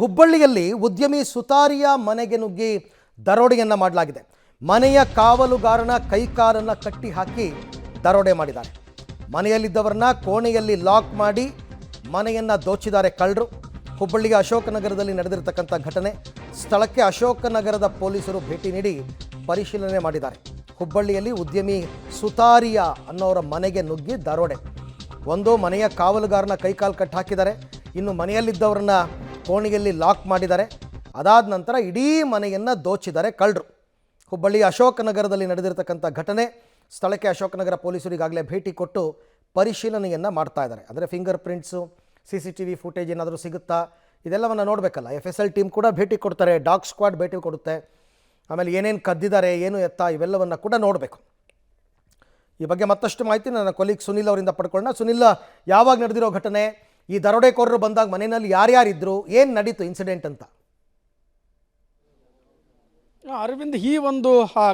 ಹುಬ್ಬಳ್ಳಿಯಲ್ಲಿ ಉದ್ಯಮಿ ಸುತಾರಿಯ ಮನೆಗೆ ನುಗ್ಗಿ ದರೋಡೆಯನ್ನ ಮಾಡಲಾಗಿದೆ. ಮನೆಯ ಕಾವಲುಗಾರನ ಕೈಕಾಲನ್ನು ಕಟ್ಟಿ ಹಾಕಿ ದರೋಡೆ ಮಾಡಿದ್ದಾರೆ. ಮನೆಯಲ್ಲಿದ್ದವರನ್ನ ಕೋಣೆಯಲ್ಲಿ ಲಾಕ್ ಮಾಡಿ ಮನೆಯನ್ನ ದೋಚಿದ್ದಾರೆ ಕಳ್ಳರು. ಹುಬ್ಬಳ್ಳಿಯ ಅಶೋಕನಗರದಲ್ಲಿ ನಡೆದಿರತಕ್ಕಂಥ ಘಟನೆ. ಸ್ಥಳಕ್ಕೆ ಅಶೋಕನಗರದ ಪೊಲೀಸರು ಭೇಟಿ ನೀಡಿ ಪರಿಶೀಲನೆ ಮಾಡಿದ್ದಾರೆ. ಹುಬ್ಬಳ್ಳಿಯಲ್ಲಿ ಉದ್ಯಮಿ ಸುತಾರಿಯ ಅನ್ನೋರ ಮನೆಗೆ ನುಗ್ಗಿ ದರೋಡೆ. ಒಂದು ಮನೆಯ ಕಾವಲುಗಾರನ ಕೈಕಾಲು ಕಟ್ಟಿ ಹಾಕಿದ್ದಾರೆ, ಇನ್ನು ಮನೆಯಲ್ಲಿದ್ದವರನ್ನ ಕೋಣೆಯಲ್ಲಿ ಲಾಕ್ ಮಾಡಿದ್ದಾರೆ. ಅದಾದ ನಂತರ ಇಡೀ ಮನೆಯನ್ನು ದೋಚಿದ್ದಾರೆ ಕಳ್ಳರು. ಹುಬ್ಬಳ್ಳಿಯ ಅಶೋಕನಗರದಲ್ಲಿ ನಡೆದಿರತಕ್ಕಂಥ ಘಟನೆ. ಸ್ಥಳಕ್ಕೆ ಅಶೋಕನಗರ ಪೊಲೀಸರು ಈಗಾಗಲೇ ಭೇಟಿ ಕೊಟ್ಟು ಪರಿಶೀಲನೆಯನ್ನು ಮಾಡ್ತಾ ಇದ್ದಾರೆ. ಅಂದರೆ ಫಿಂಗರ್ ಪ್ರಿಂಟ್ಸು, CCTV ಫುಟೇಜ್ ಏನಾದರೂ ಸಿಗುತ್ತಾ ಇದೆಲ್ಲವನ್ನು ನೋಡಬೇಕಲ್ಲ. FSL ಟೀಮ್ ಕೂಡ ಭೇಟಿ ಕೊಡ್ತಾರೆ, ಡಾಗ್ ಸ್ಕ್ವಾಡ್ ಭೇಟಿ ಕೊಡುತ್ತೆ. ಆಮೇಲೆ ಏನೇನು ಕದ್ದಿದ್ದಾರೆ, ಏನು ಎತ್ತ, ಇವೆಲ್ಲವನ್ನು ಕೂಡ ನೋಡಬೇಕು. ಈ ಬಗ್ಗೆ ಮತ್ತಷ್ಟು ಮಾಹಿತಿ ನನ್ನ ಕೊಲೀಗ್ ಸುನಿಲ್ ಅವರಿಂದ ಪಡ್ಕೊಳ್ಳೋಣ. ಸುನಿಲ್, ಯಾವಾಗ ನಡೆದಿರೋ ಘಟನೆ, ಈ ದರೋಡೆಕೋರರು ಬಂದಾಗ ಮನೆಯಲ್ಲಿ ಯಾರ್ಯಾರಿದ್ರು, ಏನು ನಡೀತು ಇನ್ಸಿಡೆಂಟ್ ಅಂತ? ಅರವಿಂದ್, ಈ ಒಂದು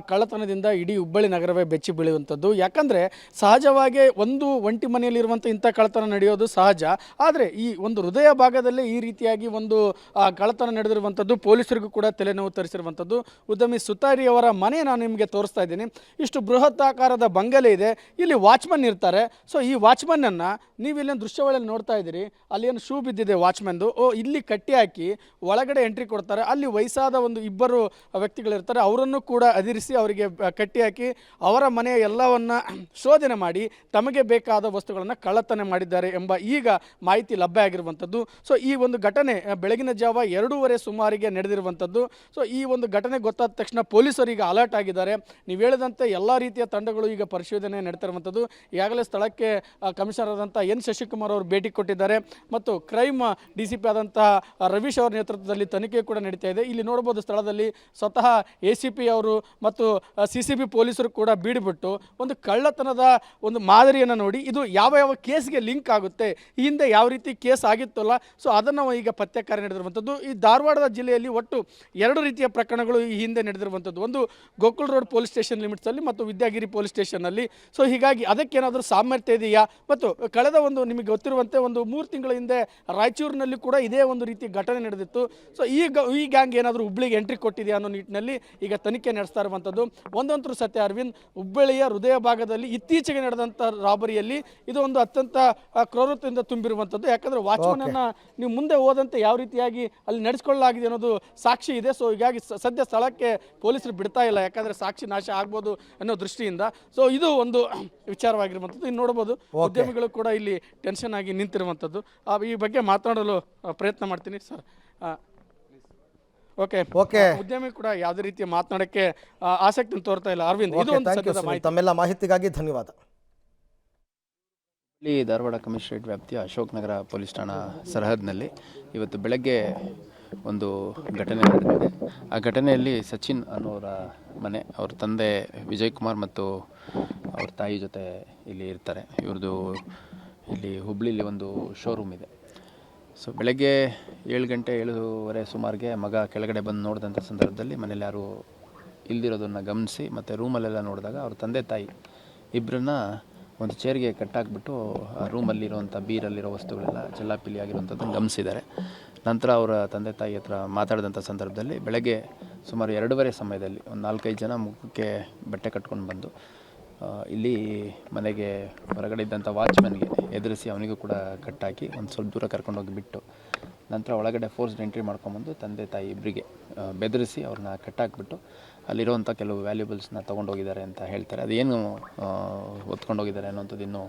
ಕಳ್ಳತನದಿಂದ ಇಡೀ ಹುಬ್ಬಳ್ಳಿ ನಗರವೇ ಬೆಚ್ಚಿ ಬೀಳುವಂಥದ್ದು. ಯಾಕಂದರೆ ಸಹಜವಾಗಿ ಒಂದು ಒಂಟಿ ಮನೆಯಲ್ಲಿರುವಂಥ ಇಂಥ ಕಳ್ಳತನ ನಡೆಯೋದು ಸಹಜ. ಆದರೆ ಈ ಒಂದು ಹೃದಯ ಭಾಗದಲ್ಲೇ ಈ ರೀತಿಯಾಗಿ ಒಂದು ಕಳ್ಳತನ ನಡೆದಿರುವಂಥದ್ದು ಪೊಲೀಸರಿಗೂ ಕೂಡ ತಲೆನೋವು ತರಿಸಿರುವಂಥದ್ದು. ಉದ್ಯಮಿ ಸುತಾರಿ ಅವರ ಮನೆ ನಾನು ನಿಮಗೆ ತೋರಿಸ್ತಾ ಇದ್ದೀನಿ. ಇಷ್ಟು ಬೃಹತ್ ಆಕಾರದ ಬಂಗಲೆ ಇದೆ. ಇಲ್ಲಿ ವಾಚ್ಮನ್ ಇರ್ತಾರೆ. ಸೊ ಈ ವಾಚ್ಮನ್ನನ್ನು ನೀವು ಇಲ್ಲಿನ ದೃಶ್ಯಾವಳಿಯಲ್ಲಿ ನೋಡ್ತಾ ಇದ್ದೀರಿ. ಅಲ್ಲಿ ಏನು ಶೂ ಬಿದ್ದಿದೆ ವಾಚ್ಮನ್ದು. ಇಲ್ಲಿ ಕಟ್ಟಿ ಹಾಕಿ ಒಳಗಡೆ ಎಂಟ್ರಿ ಕೊಡ್ತಾರೆ. ಅಲ್ಲಿ ವಯಸ್ಸಾದ ಒಂದು ಇಬ್ಬರು ವ್ಯಕ್ತಿಗಳಿರ್ತಾರೆ. ಅವರನ್ನು ಕೂಡ ಅದಿರಿಸಿ ಅವರಿಗೆ ಕಟ್ಟಿ ಹಾಕಿ ಅವರ ಮನೆಯ ಎಲ್ಲವನ್ನ ಶೋಧನೆ ಮಾಡಿ ತಮಗೆ ಬೇಕಾದ ವಸ್ತುಗಳನ್ನು ಕಳ್ಳತನ ಮಾಡಿದ್ದಾರೆ ಎಂಬ ಈಗ ಮಾಹಿತಿ ಲಭ್ಯ ಆಗಿರುವಂಥದ್ದು. ಸೊ ಈ ಒಂದು ಘಟನೆ ಬೆಳಗಿನ ಜಾವ 2:30 ಸುಮಾರಿಗೆ ನಡೆದಿರುವಂಥದ್ದು. ಸೊ ಈ ಒಂದು ಘಟನೆ ಗೊತ್ತಾದ ತಕ್ಷಣ ಪೊಲೀಸರು ಈಗ ಅಲರ್ಟ್ ಆಗಿದ್ದಾರೆ. ನೀವು ಹೇಳಿದಂತೆ ಎಲ್ಲ ರೀತಿಯ ತಂಡಗಳು ಈಗ ಪರಿಶೋಧನೆ ನಡೆತಿರುವಂಥದ್ದು. ಈಗಾಗಲೇ ಸ್ಥಳಕ್ಕೆ ಕಮಿಷನರ್ ಆದಂಥ N. ಶಶಿಕುಮಾರ್ ಅವರು ಭೇಟಿ ಕೊಟ್ಟಿದ್ದಾರೆ ಮತ್ತು ಕ್ರೈಮ್ DCP ಆದಂತಹ ರವೀಶ್ ಅವರ ನೇತೃತ್ವದಲ್ಲಿ ತನಿಖೆ ಕೂಡ ನಡೀತಾ ಇದೆ. ಇಲ್ಲಿ ನೋಡಬಹುದು ಸ್ಥಳದಲ್ಲಿ ಸ್ವತಃ ACP ಅವರು ಮತ್ತು CCB ಪೊಲೀಸರು ಕೂಡ ಬೀಡಿಬಿಟ್ಟು ಒಂದು ಕಳ್ಳತನದ ಒಂದು ಮಾದರಿಯನ್ನು ನೋಡಿ ಇದು ಯಾವ ಯಾವ ಕೇಸ್ಗೆ ಲಿಂಕ್ ಆಗುತ್ತೆ, ಈ ಹಿಂದೆ ಯಾವ ರೀತಿ ಕೇಸ್ ಆಗಿತ್ತಲ್ಲ, ಸೊ ಅದನ್ನು ಈಗ ಪತ್ತೆ ಕಾರ್ಯ ನಡೆದಿರುವಂಥದ್ದು. ಈ ಧಾರವಾಡದ ಜಿಲ್ಲೆಯಲ್ಲಿ ಒಟ್ಟು 2 ರೀತಿಯ ಪ್ರಕರಣಗಳು ಈ ಹಿಂದೆ ನಡೆದಿರುವಂಥದ್ದು. ಒಂದು ಗೋಕುಲ್ ರೋಡ್ ಪೊಲೀಸ್ ಸ್ಟೇಷನ್ ಲಿಮಿಟ್ಸಲ್ಲಿ ಮತ್ತು ವಿದ್ಯಾಗಿರಿ ಪೊಲೀಸ್ ಸ್ಟೇಷನ್ನಲ್ಲಿ. ಸೊ ಹೀಗಾಗಿ ಅದಕ್ಕೇನಾದರೂ ಸಾಮರ್ಥ್ಯ ಇದೆಯಾ? ಮತ್ತು ಕಳೆದ ಒಂದು ನಿಮಗೆ ಗೊತ್ತಿರುವಂತೆ ಒಂದು 3 ತಿಂಗಳ ಹಿಂದೆ ರಾಯಚೂರಿನಲ್ಲಿ ಕೂಡ ಇದೇ ಒಂದು ರೀತಿ ಘಟನೆ ನಡೆದಿತ್ತು. ಸೊ ಈ ಗ್ಯಾಂಗ್ ಏನಾದರೂ ಹುಬ್ಳಿಗೆ ಎಂಟ್ರಿ ಕೊಟ್ಟಿದೆಯಾ ಅನ್ನೋ ನಿಟ್ಟಿನಲ್ಲಿ ಈಗ ತನಿಖೆ ನಡೆಸ್ತಾ ಇರುವಂಥದ್ದು. ಒಂದಂತರೂ ಸತ್ಯ ಅರವಿಂದ್, ಹುಬ್ಬಳ್ಳಿಯ ಹೃದಯ ಭಾಗದಲ್ಲಿ ಇತ್ತೀಚೆಗೆ ನಡೆದಂಥ ರಾಬರಿಯಲ್ಲಿ ಇದು ಒಂದು ಅತ್ಯಂತ ಕ್ರೂರತೆಯಿಂದ ತುಂಬಿರುವಂಥದ್ದು. ಯಾಕಂದರೆ ವಾಚ್ಮನ್ ನೀವು ಮುಂದೆ ಹೋದಂತೆ ಯಾವ ರೀತಿಯಾಗಿ ಅಲ್ಲಿ ನಡೆಸ್ಕೊಳ್ಳಲಾಗಿದೆ ಅನ್ನೋದು ಸಾಕ್ಷಿ ಇದೆ. ಸೊ ಹೀಗಾಗಿ ಸದ್ಯ ಸ್ಥಳಕ್ಕೆ ಪೊಲೀಸರು ಬಿಡ್ತಾ ಇಲ್ಲ, ಯಾಕಂದರೆ ಸಾಕ್ಷಿ ನಾಶ ಆಗ್ಬೋದು ಅನ್ನೋ ದೃಷ್ಟಿಯಿಂದ. ಸೊ ಇದು ಒಂದು ವಿಚಾರವಾಗಿರುವಂಥದ್ದು. ಇನ್ನು ನೋಡ್ಬೋದು ಉದ್ಯಮಿಗಳು ಕೂಡ ಇಲ್ಲಿ ಟೆನ್ಷನ್ ಆಗಿ ನಿಂತಿರುವಂಥದ್ದು. ಈ ಬಗ್ಗೆ ಮಾತನಾಡಲು ಪ್ರಯತ್ನ ಮಾಡ್ತೀನಿ ಸರ್. ಓಕೆ, ಉದ್ಯಮಿ ಕೂಡ ಯಾವುದೇ ರೀತಿಯ ಮಾತನಾಡಕ್ಕೆ ಆಸಕ್ತಿ ತೋರ್ತಾ ಇಲ್ಲ. ಅರವಿಂದ್, ಇದು ಒಂದು ಸತ್ಯದ ಮಾಹಿತಿ. ತಮ್ಮೆಲ್ಲ ಮಾಹಿತಿಗಾಗಿ ಧನ್ಯವಾದ. ಇಲ್ಲಿ ಧಾರವಾಡ ಕಮಿಷನರೇಟ್ ವ್ಯಾಪ್ತಿಯ ಅಶೋಕನಗರ ಪೊಲೀಸ್ ಠಾಣಾ ಸರಹದ್ನಲ್ಲಿ ಇವತ್ತು ಬೆಳಗ್ಗೆ ಒಂದು ಘಟನೆ ನಡೆದಿದೆ. ಆ ಘಟನೆಯಲ್ಲಿ ಸಚಿನ್ ಅನ್ನೋರ ಮನೆ, ಅವ್ರ ತಂದೆ ವಿಜಯ್ ಕುಮಾರ್ ಮತ್ತು ಅವ್ರ ತಾಯಿ ಜೊತೆ ಇಲ್ಲಿ ಇರ್ತಾರೆ. ಇವ್ರದ್ದು ಇಲ್ಲಿ ಹುಬ್ಳಿಲಿ ಒಂದು ಶೋರೂಮ್ ಇದೆ. ಸೊ ಬೆಳಗ್ಗೆ 7 ಗಂಟೆ 7:15 ಸುಮಾರಿಗೆ ಮಗ ಕೆಳಗಡೆ ಬಂದು ನೋಡಿದಂಥ ಸಂದರ್ಭದಲ್ಲಿ ಮನೇಲಿ ಯಾರು ಇಲ್ದಿರೋದನ್ನು ಗಮನಿಸಿ ಮತ್ತು ರೂಮಲ್ಲೆಲ್ಲ ನೋಡಿದಾಗ ಅವ್ರ ತಂದೆ ತಾಯಿ ಇಬ್ಬರನ್ನ ಒಂದು ಚೇರ್ಗೆ ಕಟ್ಟಾಕ್ಬಿಟ್ಟು ಆ ರೂಮಲ್ಲಿರುವಂಥ ಬೀರಲ್ಲಿರೋ ವಸ್ತುಗಳೆಲ್ಲ ಚೆಲ್ಲಾಪಿಲ್ಲಿ ಆಗಿರುವಂಥದ್ದನ್ನು ಗಮನಿಸಿದ್ದಾರೆ. ನಂತರ ಅವರ ತಂದೆ ತಾಯಿ ಹತ್ರ ಮಾತಾಡಿದಂಥ ಸಂದರ್ಭದಲ್ಲಿ ಬೆಳಗ್ಗೆ ಸುಮಾರು 2:30 ಸಮಯದಲ್ಲಿ ಒಂದು 4-5 ಜನ ಮುಖಕ್ಕೆ ಬಟ್ಟೆ ಕಟ್ಕೊಂಡು ಬಂದು ಇಲ್ಲಿ ಮನೆಗೆ ಹೊರಗಡೆ ಇದ್ದಂಥ ವಾಚ್ಮನ್ಗೆ ಎದುರಿಸಿ ಅವನಿಗೂ ಕೂಡ ಕಟ್ಟಾಕಿ ಒಂದು ಸ್ವಲ್ಪ ದೂರ ಕರ್ಕೊಂಡೋಗಿ ಬಿಟ್ಟು ನಂತರ ಒಳಗಡೆ ಫೋರ್ಸ್ಡ್ ಎಂಟ್ರಿ ಮಾಡ್ಕೊಂಬಂದು ತಂದೆ ತಾಯಿ ಇಬ್ಬರಿಗೆ ಬೆದರಿಸಿ ಅವ್ರನ್ನ ಕಟ್ಟಾಕ್ಬಿಟ್ಟು ಅಲ್ಲಿರುವಂಥ ಕೆಲವು ವ್ಯಾಲ್ಯೂಬಲ್ಸ್ನ ತೊಗೊಂಡೋಗಿದ್ದಾರೆ ಅಂತ ಹೇಳ್ತಾರೆ. ಅದೇನು ಹೊತ್ಕೊಂಡೋಗಿದ್ದಾರೆ ಅನ್ನೋಂಥದ್ದು ಇನ್ನೂ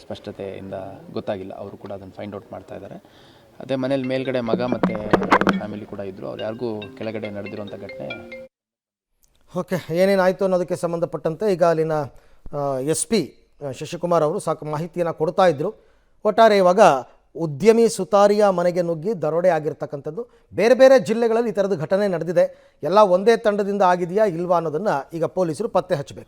ಸ್ಪಷ್ಟತೆಯಿಂದ ಗೊತ್ತಾಗಿಲ್ಲ. ಅವರು ಕೂಡ ಅದನ್ನು ಫೈಂಡ್ ಔಟ್ ಮಾಡ್ತಾ ಇದ್ದಾರೆ. ಅದೇ ಮನೇಲಿ ಮೇಲ್ಗಡೆ ಮಗ ಮತ್ತು ಫ್ಯಾಮಿಲಿ ಕೂಡ ಇದ್ದರು. ಅವ್ರು ಯಾರಿಗೂ ಕೆಳಗಡೆ ನಡೆದಿರುವಂಥ ಘಟನೆ. ಓಕೆ, ಏನೇನಾಯಿತು ಅನ್ನೋದಕ್ಕೆ ಸಂಬಂಧಪಟ್ಟಂತೆ ಈಗ ಅಲ್ಲಿನ SP ಶಶಿಕುಮಾರ್ ಅವರು ಸಾಕು ಮಾಹಿತಿಯನ್ನು ಕೊಡ್ತಾ ಇದ್ದರು. ಒಟ್ಟಾರೆ ಇವಾಗ ಉದ್ಯಮಿ ಸುತಾರಿಯ ಮನೆಗೆ ನುಗ್ಗಿ ದರೋಡೆ ಆಗಿರ್ತಕ್ಕಂಥದ್ದು. ಬೇರೆ ಬೇರೆ ಜಿಲ್ಲೆಗಳಲ್ಲಿ ಈ ಥರದ ಘಟನೆ ನಡೆದಿದೆ. ಎಲ್ಲ ಒಂದೇ ತಂಡದಿಂದ ಆಗಿದೆಯಾ ಇಲ್ವಾ ಅನ್ನೋದನ್ನು ಈಗ ಪೊಲೀಸರು ಪತ್ತೆ ಹಚ್ಚಬೇಕು.